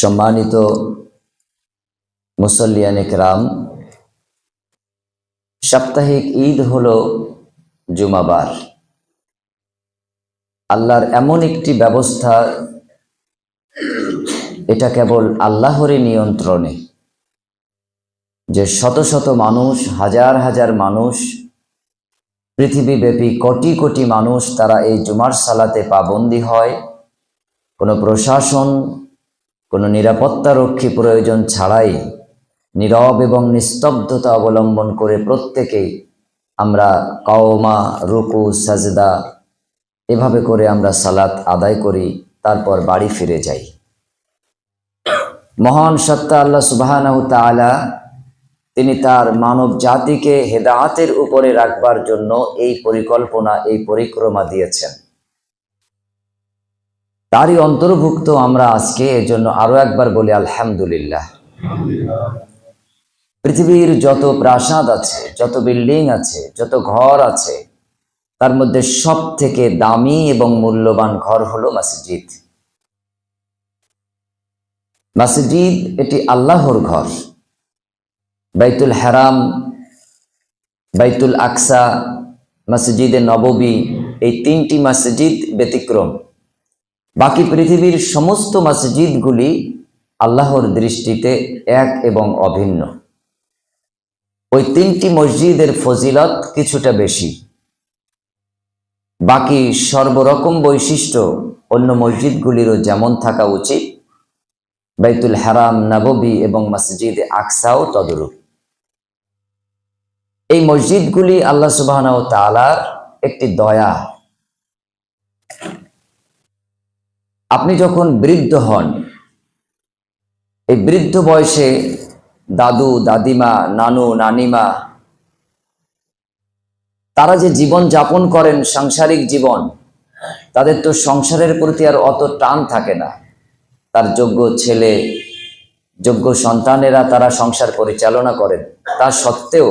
সম্মানিত মুসল্লিয়ানে কেরাম, সাপ্তাহিক ঈদ হলো জুমাবার। আল্লাহর এমন একটি ব্যবস্থা, এটা কেবল আল্লাহরই নিয়ন্ত্রণে, যে শত শত মানুষ, হাজার হাজার মানুষ, পৃথিবীব্যাপী কোটি কোটি মানুষ তারা এই জুমার সালাতে পাবন্দী হয়। কোনো প্রশাসন, কোনো নিরাপত্তারক্ষী প্রয়োজন ছাড়াই নীরব এবং নিস্তব্ধতা অবলম্বন করে প্রত্যেকেই আমরা কাওমা, রুকু, সাজদা এভাবে করে আমরা সালাত আদায় করি, তারপর বাড়ি ফিরে যাই। মহান সত্তা আল্লাহ সুবহানাহু তাআলা তিনি তার মানব জাতিকে হেদায়েতের উপরে রাখবার জন্য এই পরিকল্পনা, এই পরিক্রমা দিয়েছেন। তারই অন্তর্ভুক্ত আমরা আজকে, এজন্য আরো একবার বলি আলহামদুলিল্লাহ। পৃথিবীর যত প্রাসাদ আছে, যত বিল্ডিং আছে, যত ঘর আছে, তার মধ্যে সব থেকে দামি এবং মূল্যবান ঘর হলো মসজিদ। মসজিদ এটি আল্লাহর ঘর। বাইতুল হারাম, বাইতুল আকসা, মসজিদে নববী, এই তিনটি মসজিদ ব্যতিক্রম। বাকি পৃথিবীর সমস্ত মসজিদগুলি আল্লাহর দৃষ্টিতে এক এবং অভিন্ন। ওই তিনটি মসজিদের ফজিলত কিছুটা বেশি। বাকি সর্বরকম বৈশিষ্ট্য অন্য মসজিদগুলিরও যেমন থাকা উচিত, বাইতুল হারাম, নববী এবং মসজিদে আকসাও তদরূপ। এই মসজিদগুলি আল্লাহ সুবহানাহু ওয়া তাআলার একটি দয়া। আপনি যখন বৃদ্ধ হন, এই বৃদ্ধ বয়সে দাদু, দাদিমা, নানু, নানিমা তারা যে জীবন যাপন করেন, সাংসারিক জীবন, তাদের তো সংসারের প্রতি আর অত টান থাকে না। তার যোগ্য ছেলে, যোগ্য সন্তানেরা তারা সংসার পরিচালনা করেন। তা সত্ত্বেও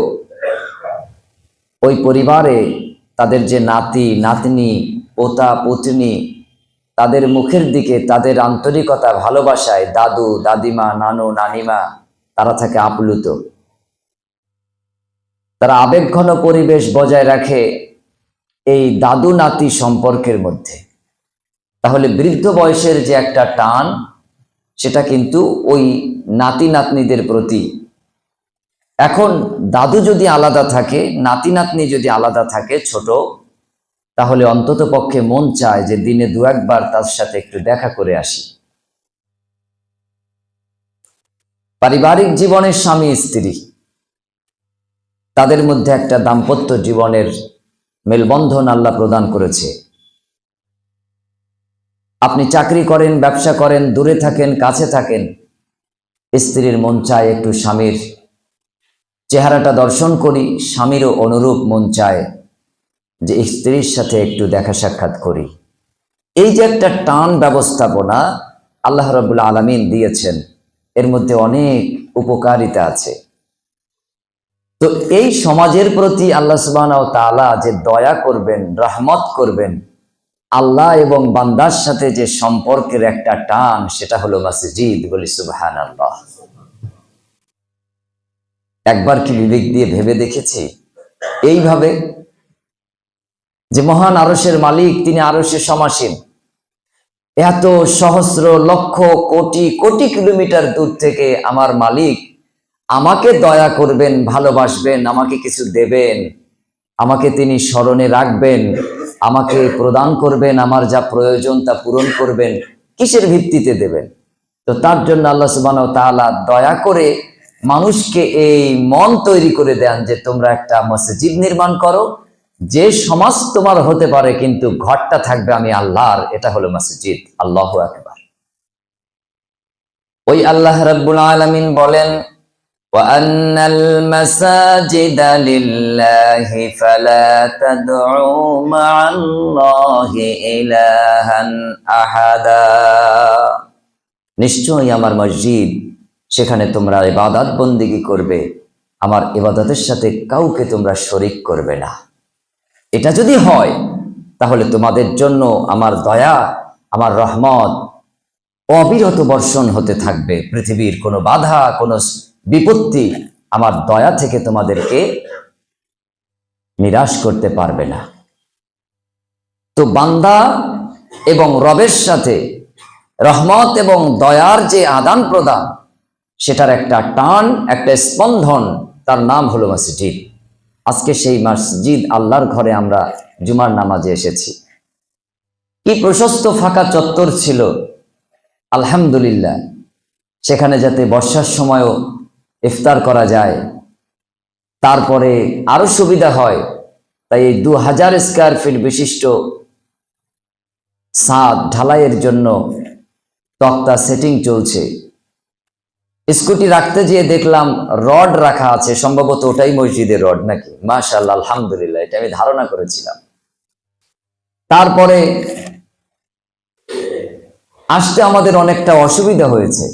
ওই পরিবারে তাদের যে নাতি, নাতনি, পোতা, পুতনি, তাদের মুখের দিকে, তাদের আন্তরিকতা, ভালোবাসায় দাদু, দাদিমা, নানু, নানিমা তারা থাকে আপ্লুত। তারা আবেগঘন পরিবেশ বজায় রাখে এই দাদু নাতি সম্পর্কের মধ্যে। তাহলে বৃদ্ধ বয়সের যে একটা টান, সেটা কিন্তু ওই নাতি নাতনিদের প্রতি। এখন দাদু যদি আলাদা থাকে, নাতি নাতনি যদি আলাদা থাকে ছোট, তাহলে অন্তত পক্ষে মন চায় যে দিনে দু একবার তার সাথে একটু দেখা করে আসি। পারিবারিক জীবনের স্বামী স্ত্রী, তাদের মধ্যে একটা দাম্পত্য জীবনের মেলবন্ধন আল্লাহ প্রদান করেছে। আপনি চাকরি করেন, ব্যবসা করেন, দূরে থাকেন, কাছে থাকেন, স্ত্রীর মন চায় একটু স্বামীর চেহারাটা দর্শন করি, স্বামীরও অনুরূপ মন চায় যে স্ত্রীর সাথে একটু দেখা সাক্ষাৎ করি। এই যে একটা টান ব্যবস্থাপনা আল্লাহ রাব্বুল আলামিন দিয়েছেন, এর মধ্যে অনেক উপকারিতা আছে। তো এই সমাজের প্রতি আল্লাহ সুবহানাহু ওয়া তাআলা যে দয়া করবেন, রহমত করবেন, আল্লাহ এবং বান্দার সাথে যে সম্পর্কের একটা টান, সেটা হলো মসজিদ। বলি সুবহানাল্লাহ। একবার কি বিবেক দিয়ে ভেবে দেখেছি এইভাবে যে মহান আরশের মালিক, তিনি আরশে সমাসীন, এত সহস্র লক্ষ কোটি কোটি কিলোমিটার দূর থেকে আমার মালিক আমাকে দয়া করবেন, ভালোবাসবেন, আমাকে কিছু দেবেন, আমাকে তিনি স্মরণে রাখবেন, আমাকে প্রদান করবেন, আমার যা প্রয়োজন তা পূরণ করবেন। কিসের ভিত্তিতে দেবেন? তো তার জন্য আল্লাহ সুবহানাহু ওয়া তাআলা দয়া করে মানুষকে এই মন তৈরি করে দেন যে তোমরা একটা মসজিদ নির্মাণ করো, যে সমাজ তোমার হতে পারে কিন্তু ঘরটা থাকবে আমি আল্লাহর, এটা হলো মসজিদ। আল্লাহু আকবার। ওই আল্লাহ রাব্বুল আলামিন বলেন, وَأَنَّ الْمَسَاجِدَ لِلَّهِ فَلَا تَدْعُوا مَعَ اللَّهِ إِلَٰهًا أَحَدًا। নিশ্চয়ই আমার মসজিদ, সেখানে তোমরা ইবাদত বন্দেগী করবে, আমার ইবাদতের সাথে কাউকে তোমরা শরীক করবে না। এটা যদি হয় তাহলে তোমাদের জন্য আমার দয়া, আমার রহমত অবিরত বর্ষণ হতে থাকবে। পৃথিবীর কোনো বাধা, কোনো বিপত্তি আমার দয়া থেকে তোমাদেরকে নিরাশ করতে পারবে না। তো বান্দা এবং রবের সাথে রহমত এবং দয়ার যে আদান প্রদান, সেটার একটা টান, একটা স্পন্দন, তার নাম হলো মসজিদ। আজকে সেই মসজিদ আল্লাহর ঘরে আমরা জুমার নামাজে এসেছি। কি প্রশস্ত ফাঁকা চত্বর ছিল, আলহামদুলিল্লাহ। সেখানে যাতে বর্ষার সময়ও ইফতার করা যায়, তারপরে আরো সুবিধা হয়, তাই এই 2000 স্কয়ার ফিট বিশিষ্ট ছাদ ঢালাইয়ের জন্য তক্তা সেটিং চলছে। স্কুটি রাখতে যেয়ে দেখলাম রড রাখা আছে, সম্ভবত ওটাই মসজিদের রড নাকি, মাশাআল্লাহ, আলহামদুলিল্লাহ, এটা আমি ধারণা করেছিলাম। তারপরে আসতে আমাদের অনেকটা অসুবিধা হয়েছে,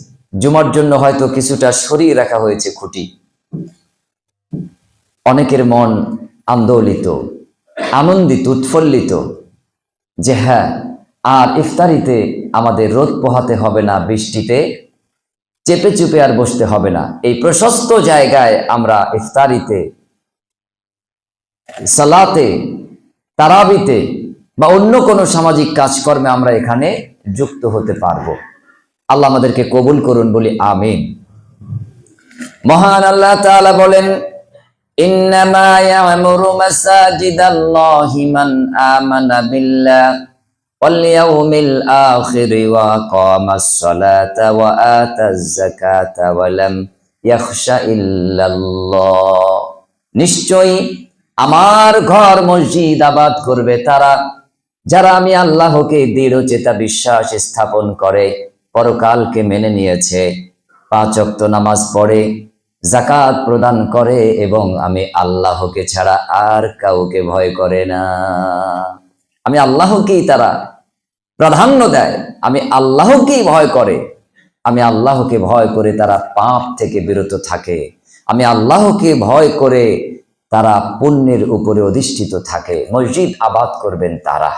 জুমার জন্য হয়তো কিছুটা সরিয়ে রাখা হয়েছে খুঁটি। অনেকের মন আন্দোলিত, আনন্দিত, উৎফুল্লিত যে হ্যাঁ, আর ইফতারিতে আমাদের রোদ পোহাতে হবে না, বৃষ্টিতে চেপে চুপে আর বসতে হবে না। এই প্রশস্ত জায়গায় আমরা ইফতারিতে, সালাতে, তারাবিতে বা অন্য কোনো সামাজিক কাজকর্মে আমরা এখানে যুক্ত হতে পারবো। আল্লাহ আমাদেরকে কবুল করুন, বলি আমিন। মহান আল্লাহ তাআলা বলেন, ইন্নামা ইয়ামুরু মাসাজিদাল্লাহি মান আমানা বিল্লাহ ওয়াল ইয়াউমিল আখির ওয়া আকামাস সালাতা ওয়া আতাজ যাকাতা ওয়া লাম ইয়াখশা ইল্লাল্লাহ। নিশ্চয়ই আমার ঘর মসজিদ আবাদ করবে তারা, যারা আমি আল্লাহকে দৃঢ়চেতা বিশ্বাস স্থাপন করে, পরকালকে মেনে নিয়েছে, 5 ওয়াক্ত নামাজ পড়ে, যাকাত প্রদান করে এবং আমি আল্লাহকে ছাড়া আর কাউকে ভয় করে না। আমি আল্লাহকেই তারা প্রাধান্য দেয়, আমি আল্লাহকেই ভয় করে, আমি আল্লাহকে ভয় করে তারা পাপ থেকে বিরত থাকে, আমি আল্লাহকে ভয় করে তারা পুণ্যের উপরে অধিষ্ঠিত থাকে। মসজিদ আবাদ করবেন তারা।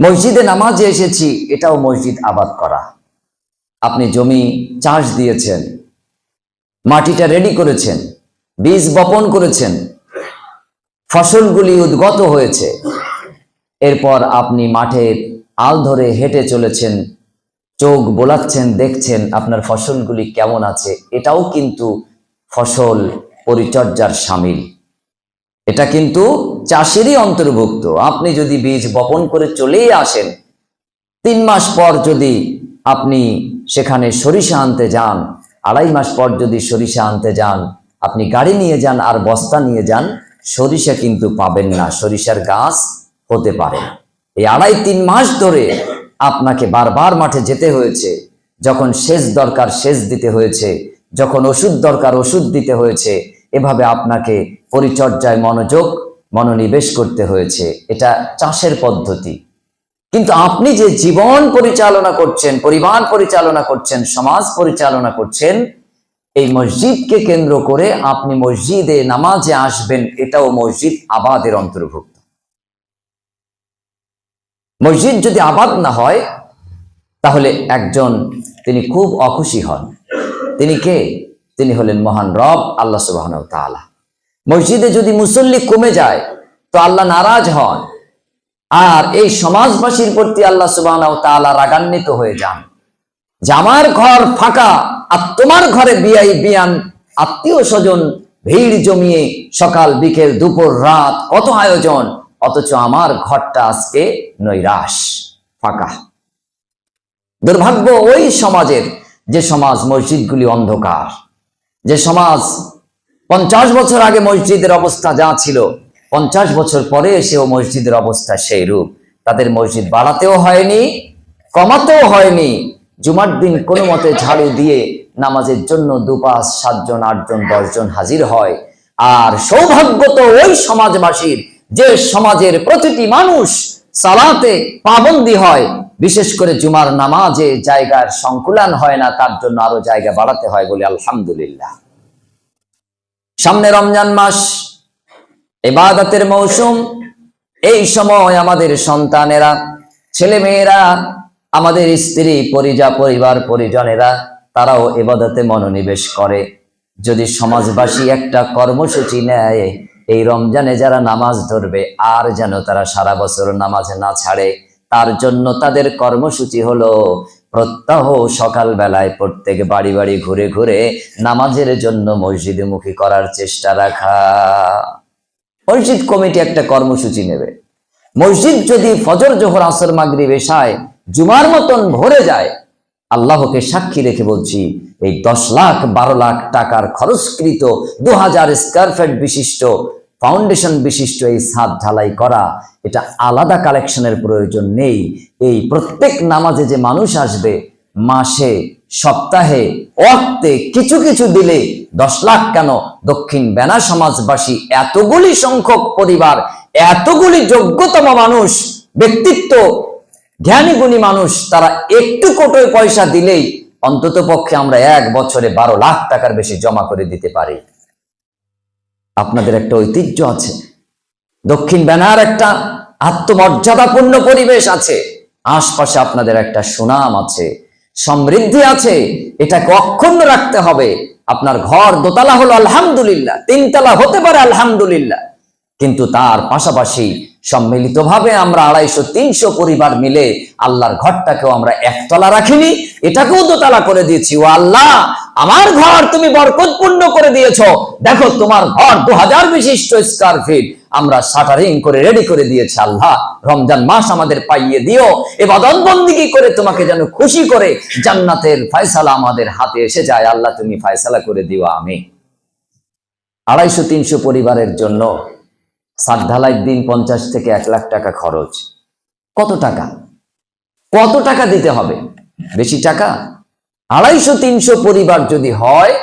মসজিদে নামাজে এসেছি, এটাও মসজিদ আবাদ করা। আপনি জমি চাষ দিয়েছেন, মাটিটা রেডি করেছেন, বীজ বপন করেছেন, ফসলগুলি উদ্গত হয়েছে, এরপর আপনি মাঠের আল ধরে হেঁটে চলেছেন, চোখ বোলাচ্ছেন, দেখছেন আপনার ফসলগুলি কেমন আছে। এটাও কিন্তু ফসল পরিচর্যার শামিল, এটা কিন্তু চাষেরই অন্তর্ভুক্ত। আপনি যদি বীজ বপন করে চলেই আসেন, 3 মাস পর যদি আপনি সেখানে সরিষা আনতে যান, 2.5 মাস পর যদি সরিষা আনতে যান, আপনি গাড়ি নিয়ে যান আর বস্তা নিয়ে যান, সরিষা কিন্তু পাবেন না, সরিষার গাছ হতে পারে। এই 2.5-3 মাস ধরে আপনাকে বারবার মাঠে যেতে হয়েছে, যখন সেচ দরকার সেচ দিতে হয়েছে, যখন ওষুধ দরকার ওষুধ দিতে হয়েছে, এভাবে আপনাকে পরিচর্যায় মনোনিবেশ করতে হয়েছে। এটা চাষের পদ্ধতি। কিন্তু আপনি যে জীবন পরিচালনা করছেন, পরিবার পরিচালনা করছেন, সমাজ পরিচালনা করছেন, এই মসজিদকে কেন্দ্র করে আপনি মসজিদে নামাজে আসবেন, এটাও মসজিদ আবাদের অন্তর্ভুক্ত। মসজিদ যদি আবাদ না হয়, তাহলে একজন তিনি খুব অখুশি হন। তিনি কে? তিনি হলেন মহান রব আল্লাহ সুবহানাহু ওয়া তাআলা। মসজিদে যদি মুসল্লি কমে যায়, তো আল্লাহ নারাজ হন, আর এই সমাজবাসীর প্রতি আল্লাহ সুবহানাহু ওয়া তাআলা রাগান্বিত হয়ে যান যে আমার ঘর ফাঁকা, আর তোমার ঘরে বিয়ান আত্মীয় স্বজন ভিড় জমিয়ে সকাল বিকেল দুপুর রাত কত আয়োজন, অথচ আমার ঘরটা আজকে নৈরাশ, ফাঁকা। দুর্ভাগ্য ওই সমাজের, যে সমাজ মসজিদগুলি অন্ধকার, যে সমাজ 50 বছর আগে মসজিদের অবস্থা যা ছিল, 50 বছর পরে এসেও মসজিদের অবস্থা সেই রূপ। তাদের মসজিদ বাড়াতেও হয়নি, কমাতেও হয়নি। জুমার দিন কোনো মতে ঝাড়ু দিয়ে নামাজের জন্য 2, 5, 7 জন, 8 জন, 10 জন হাজির হয়। আর সৌভাগ্য তো ওই সমাজবাসীর, যে সমাজের প্রতিটি মানুষ সালাতে পাবন্দি হয়। বিশেষ করে জুমার নামাজে জায়গার সংকুলান হয় না, তার জন্য আরো জায়গা বাড়াতে হয়, বলি আলহামদুলিল্লাহ। সামনে রমজান মাস, ইবাদতের মৌসুম। এই সময় আমাদের সন্তানেরা ছেলে মেয়েরা, আমাদের স্ত্রী পরিবার পরিজনেরা, তারাও ইবাদতে মনোনিবেশ করে। যদি সমাজবাসী একটা কর্মসূচি নেয়, এই রমজানে যারা নামাজ ধরবে আর যেন তারা সারা বছর নামাজ না ছাড়ে, তার জন্য তাদের কর্মসূচি হলো প্রত্যহ সকাল বেলায় প্রত্যেক বাড়ি বাড়ি ঘুরে ঘুরে নামাজের জন্য মসজিদমুখী করার চেষ্টা রাখা। মসজিদ কমিটি একটা কর্মসূচি নেবে। মসজিদ যদি ফজর, জোহর, আসর, মাগরিব, এশায় জুমার মতন ভরে যায়, আল্লাহকে সাক্ষী রেখে বলছি, এই 10 লাখ 12 লাখ টাকার খরচকৃত 2000 স্কয়ার ফিট বিশিষ্ট ফাউন্ডেশন বিশিষ্ট এই ছাদ ঢালাই করা, এটা আলাদা কালেকশনের প্রয়োজন নেই। এই প্রত্যেক নামাজে যে মানুষ আসবে, মাসে, সপ্তাহে, ওয়াক্তে কিছু কিছু দিলে 10 লাখ কেন, দক্ষিণ বেনা সমাজবাসী এতগুলি সংখ্যক পরিবার, এতগুলি যোগ্যতম মানুষ, ব্যক্তিত্ব, জ্ঞানী গুণী মানুষ, তারা একটু কোটোয় পয়সা দিলেই অন্তত পক্ষে আমরা 1 বছরে 12 লাখ টাকার বেশি জমা করে দিতে পারি। আপনাদের একটা ঐতিহ্য আছে, দক্ষিণ বেনার একটা আত্মমর্যাদাপূর্ণ পরিবেশ আছে, আশপাশে আপনাদের একটা সুনাম আছে, সমৃদ্ধি আছে, এটাকে অক্ষুণ্ণ রাখতে হবে। আপনার ঘর দোতলা হলো আলহামদুলিল্লাহ, 3 তলা হতে পারে আলহামদুলিল্লাহ, কিন্তু তার পাশাপাশি সম্মিলিতভাবে আমরা 250-300 পরিবার মিলে আল্লাহর ঘরটাকেও আমরা 1 তলা রাখিনি, এটাকেও দোতলা করে দিয়েছি। ও আল্লাহ, আমার ঘর তুমি বরকতপূর্ণ করে দিয়েছো, দেখো তোমার ঘর 2000 বিশিষ্ট স্কয়ার ফিট আমরা শাটারিং করে রেডি করে দিয়েছি। আল্লাহ, রমজান মাস আমাদের পাইয়ে দিও, ইবাদত বন্দেগী করে তোমাকে যেন খুশি করে জান্নাতের ফয়সালা আমাদের হাতে এসে যায়। আল্লাহ, তুমি ফয়সালা করে দিও, আমিন। 250-300 পরিবারের জন্য ছাদ ঢালাইয়ের দিন 50 থেকে 1 লাখ টাকা খরচ। কত টাকা, কত টাকা দিতে হবে? বেশি টাকা? 250-300 পরিবার যদি হয়,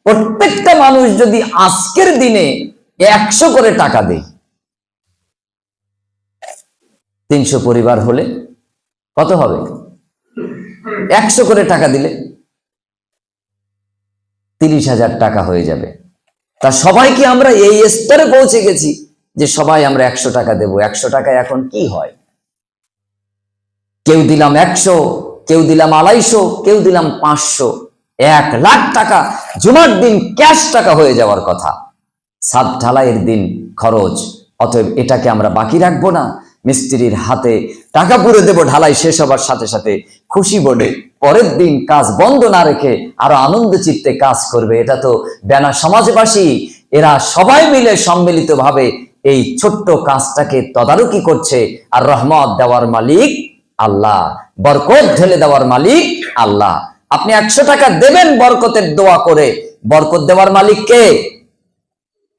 প্রত্যেকটা মানুষ যদি আজকের দিনে 100 করে টাকা দেয়, 300 পরিবার হলে কত হবে? 100 করে টাকা দিলে 30,000 টাকা হয়ে যাবে। তা সবাইকে আমরা এই স্তরে পৌঁছে গেছি যে সবাই আমরা 100 টাকা দেব। 100 টাকায় এখন কি হয়? কেউ দিলাম 100, কেউ দিলাম 250, কেউ দিলাম 500, 1 লাখ টাকা জুমার দিন ক্যাশ টাকা হয়ে যাওয়ার কথা। ছাদ ঢালাইয়ের দিন খরচ, অতএব এটাকে আমরা বাকি রাখবো না, মিস্ত্রির হাতে টাকা পুরে দেব ঢালাই শেষ হবার সাথে সাথে, খুশি বোর্ডে পরের দিন কাজ বন্ধ না রেখে আরো আনন্দ চিত্তে কাজ করবে। এটা তো বেনা সমাজবাসী, এরা সবাই মিলে সম্মিলিতভাবে এই ছোট্ট কাজটাকে তদারকি করছে। আর রহমত দেওয়ার মালিক আল্লাহ, বরকত ঢেলে দেওয়ার মালিক আল্লাহ। আপনি 100 টাকা দেবেন বরকতের দোয়া করে, বরকত দেওয়ার মালিক কে?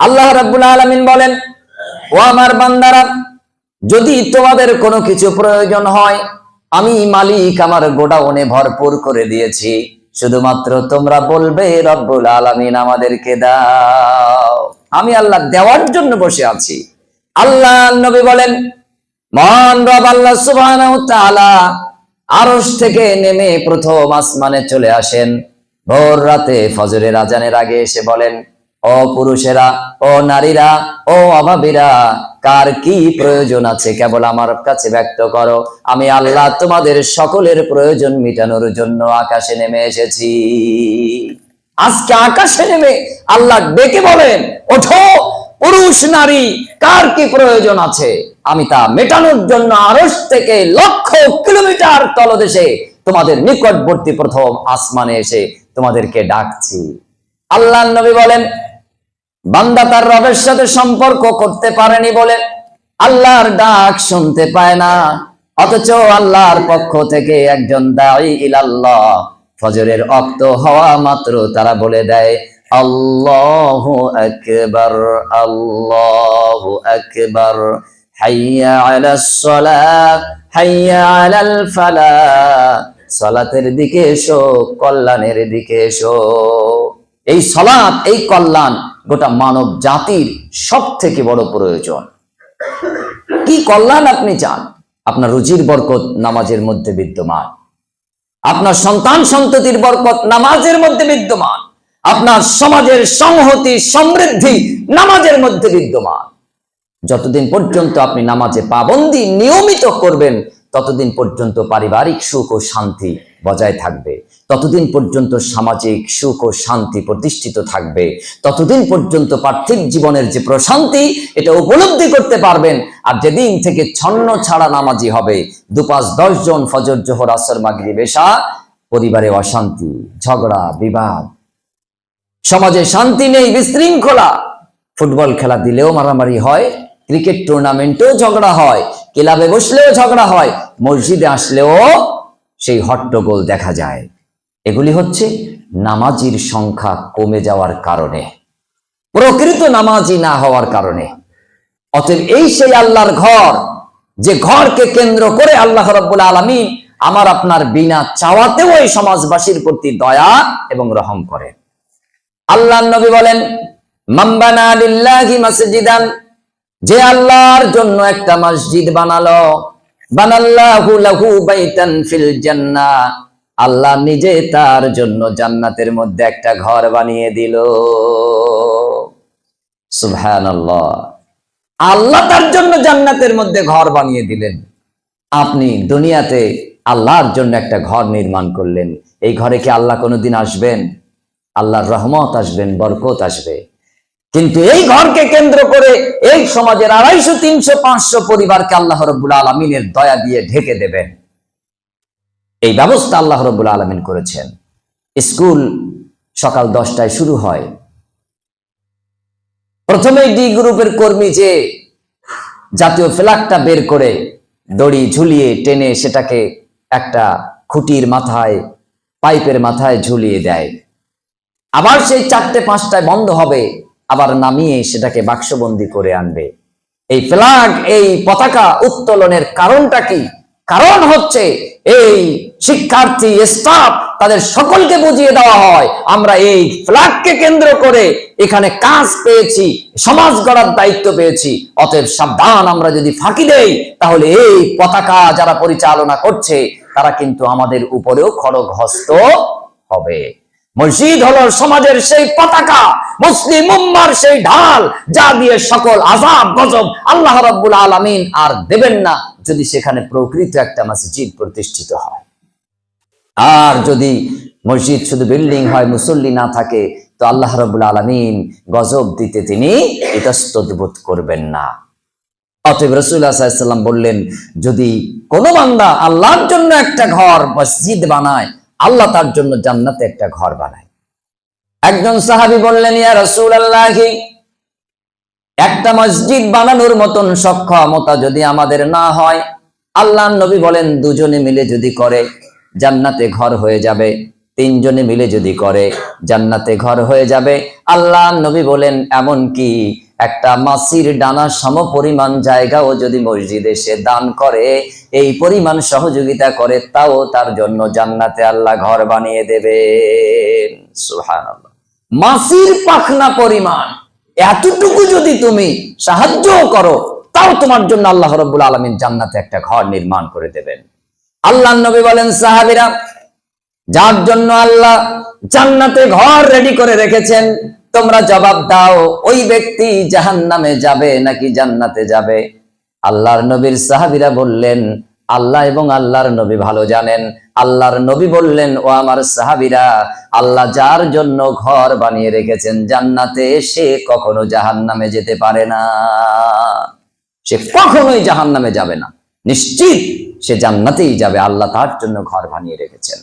আল্লাহ রাব্বুল আলামিন বলেন, ও আমার বান্দারা, যদি তোমাদের কোনো কিছু প্রয়োজন হয়, আমি মালিক আমার গোডাউনে ভরপুর করে দিয়েছি, শুধুমাত্র তোমরা বলবে রব্বুল আলামিন আমাদেরকে দাও। আমি আল্লাহ দেওয়ার জন্য বসে আছি। আল্লাহ নবী বলেন, মহান রব আল্লাহ সুবহানাহু ওয়া তাআলা আরশ থেকে নেমে প্রথম আসমানে চলে আসেন। ভোর রাতে ফজরের আজানের আগে এসে বলেন, ও পুরুষেরা, ও নারীরা, ও অভাবীরা, কার কি প্রয়োজন আছে কেবল আমার কাছে ব্যক্ত করো। আমি আল্লাহ তোমাদের সকলের প্রয়োজন মিটানোর জন্য আকাশে নেমে এসেছি। আজকে আকাশে নেমে আল্লাহ ডেকে বলেন, ওঠো পুরুষ নারী, কার কি প্রয়োজন আছে, আমি তা মেটানোর জন্য আরশ থেকে লক্ষ কিলোমিটার তলদেশে তোমাদের নিকটবর্তী প্রথম আসমানে এসে তোমাদেরকে ডাকছি। আল্লাহ নবী বলেন, বান্দা তার রবের সাথে সম্পর্ক করতে পারেনি বলে আল্লাহর ডাক শুনতে পায় না, অথচ আল্লাহর পক্ষ থেকে একজন দাঈ ইলাল্লাহ ফজরের ওয়াক্ত হওয়া মাত্র তারা বলে দেয়, আল্লাহু আকবার, আল্লাহু আকবার, হাইয়া আলাস সালাহ, হাইয়া আলাল ফালাহ, সালাতের দিকে এসো, কল্যাণের দিকে এসো। এই সালাত, এই কল্যাণ গোটা মানব জাতির সব থেকে বড় প্রয়োজন। কি কল্যাণ আপনি চান? আপনার রুজির বরকত নামাজের মধ্যে বিদ্যমান, আপনার সন্তান সন্ততির বরকত নামাজের মধ্যে বিদ্যমান, আপনার সমাজের সংহতি সমৃদ্ধি নামাজের মধ্যে বিদ্যমান। যতদিন পর্যন্ত আপনি নামাজে পাবন্দি নিয়মিত করবেন, ততদিন পর্যন্ত পারিবারিক সুখ ও শান্তি বজায় থাকবে, ততদিন পর্যন্ত সামাজিক সুখ ও শান্তি প্রতিষ্ঠিত থাকবে, ততদিন পর্যন্ত পার্থিব জীবনের যে প্রশান্তি এটা উপলব্ধি করতে পারবেন। আর যেদিন থেকে ছন্ন ছাড়া নামাজি হবে, 2-5-10 জন ফজর জোহর আসর মাগরিব এশা, পরিবারে অশান্তি, ঝগড়া বিবাদ, সমাজে শান্তি নেই, বিশৃঙ্খলা। ফুটবল খেলা দিলেও মারামারি হয়, ক্রিকেট টুর্নামেন্টেও ঝগড়া হয়, ক্লাবে বসলেও ঝগড়া হয়, মসজিদে আসলেও সেই হট্টগোল দেখা যায়। এগুলি হচ্ছে নামাজির সংখ্যা কমে যাওয়ার কারণে, প্রকৃত নামাজি না হওয়ার কারণে। অতএব এই সেই আল্লাহর ঘর, যে ঘরকে কেন্দ্র করে আল্লাহ রাব্বুল আলামিন আমার আপনার বিনা চাওয়াতেও এই সমাজবাসীর প্রতি দয়া এবং রহম করে। আল্লাহর নবী বলেন, মান বানা লিল্লাহি মাসজিদান, যে আল্লাহর জন্য একটা মসজিদ বানালো, বানাল্লাহু লাহু বাইতান ফিল জান্নাহ, আল্লাহ নিজে তার জন্য জান্নাতের মধ্যে একটা ঘর বানিয়ে দিল। সুবহানাল্লাহ, আল্লাহ তার জন্য জান্নাতের মধ্যে ঘর বানিয়ে দিলেন। আপনি দুনিয়াতে আল্লাহর জন্য একটা ঘর নির্মাণ করলেন, এই ঘরে কি আল্লাহ কোনোদিন আসবেন? আল্লাহর রহমত আসবেন, বরকত আসবে। কিন্তু এই ঘরকে কেন্দ্র করে এই সমাজের 250, 300, 500 পরিবারকে আল্লাহ রাব্বুল আলামিনের দয়া দিয়ে ঢেকে দেবেন। এই ব্যবস্থা আল্লাহ রাব্বুল আলামিন করেছেন। স্কুল সকাল 10টায় শুরু হয়। প্রথমে ডি গ্রুপের কর্মী যে জাতীয় ফ্ল্যাগটা বের করে দড়ি ঝুলিয়ে টেনে সেটাকে একটা খুঁটির মাথায়, পাইপের মাথায় ঝুলিয়ে দেয়। আবার সেই 4টে-5টায় বন্ধ হবে, আবার নামিয়ে সেটাকে বাক্সবন্দি করে আনবে। এই ফ্ল্যাগ, এই পতাকা উত্তোলনের কারণটা কি? কারণ হচ্ছে এই শিক্ষার্থী, স্টাফ, তাদের সকলকে বুঝিয়ে দেওয়া হয় আমরা এই ফ্ল্যাগকে কেন্দ্র করে এখানে কাজ পেয়েছি, সমাজ গড়ার দায়িত্ব পেয়েছি। অতএব সাবধান, আমরা যদি ফাঁকি দেই তাহলে এই পতাকা যারা পরিচালনা করছে তারা কিন্তু আমাদের উপরেও খড়গহস্ত হবে। মসজিদ হলো সমাজের সেই পতাকা, মুসলিম উম্মার সেই ঢাল, যা দিয়ে সকল আযাব গজব আল্লাহ রাব্বুল আলামিন আর দেবেন না যদি সেখানে প্রকৃত একটা মসজিদ প্রতিষ্ঠিত হয়। আর যদি মসজিদ শুধু বিল্ডিং হয়, মুসল্লি না থাকে, তো আল্লাহ রাব্বুল আলামিন গজব দিতে তিনি ইতস্তত বোধ করবেন না। অতএব রাসূলুল্লাহ সাল্লাল্লাহু আলাইহি ওয়াসাল্লাম বললেন, যদি কোনো বান্দা আল্লাহর জন্য একটা ঘর, মসজিদ বানায়, আল্লাহ তার জন্য জান্নাতে একটা ঘর বানায়। একজন সাহাবী বললেন, ইয়া রাসূলুল্লাহ, একটা মসজিদ বানানোর মতন সক্ষমতা যদি আমাদের না হয়, আল্লাহর নবী বলেন, 2 জনে মিলে যদি করে জান্নাতে ঘর হয়ে যাবে, 3 জনে মিলে যদি করে জান্নাতে ঘর হয়ে যাবে। আল্লাহর নবী বলেন, এমন কি একটা মাছির ডানা সম পরিমাণ জায়গাও যদি মসজিদে সে দান করে, এই পরিমাণ সহযোগিতা করে, তাও তার জন্য জান্নাতে আল্লাহ ঘর বানিয়ে দেবেন। সুবহানাল্লাহ, মাছির পাখনা পরিমাণ এতটুকু যদি তুমি সাহায্য করো, তাও তোমার জন্য আল্লাহ রাব্বুল আলামিন জান্নাতে একটা ঘর নির্মাণ করে দেবেন। আল্লাহর নবী বলেন, সাহাবীরা, যার জন্য আল্লাহ জান্নাতে ঘর রেডি করে রেখেছেন, তোমরা জবাব দাও, ওই ব্যক্তি জাহান্নামে যাবে নাকি জান্নাতে যাবে? আল্লাহর নবীর সাহাবীরা বললেন, আল্লাহ এবং আল্লাহর নবী ভালো জানেন। আল্লাহর নবী বললেন, ও আমার সাহাবীরা, আল্লাহ যার জন্য ঘর বানিয়ে রেখেছেন জান্নাতে, সে কখনো জাহান্নামে যেতে পারে না। সে কখনোই জাহান্নামে যাবে না, নিশ্চিত সে জান্নাতেই যাবে। আল্লাহ তার জন্য ঘর বানিয়ে রেখেছেন।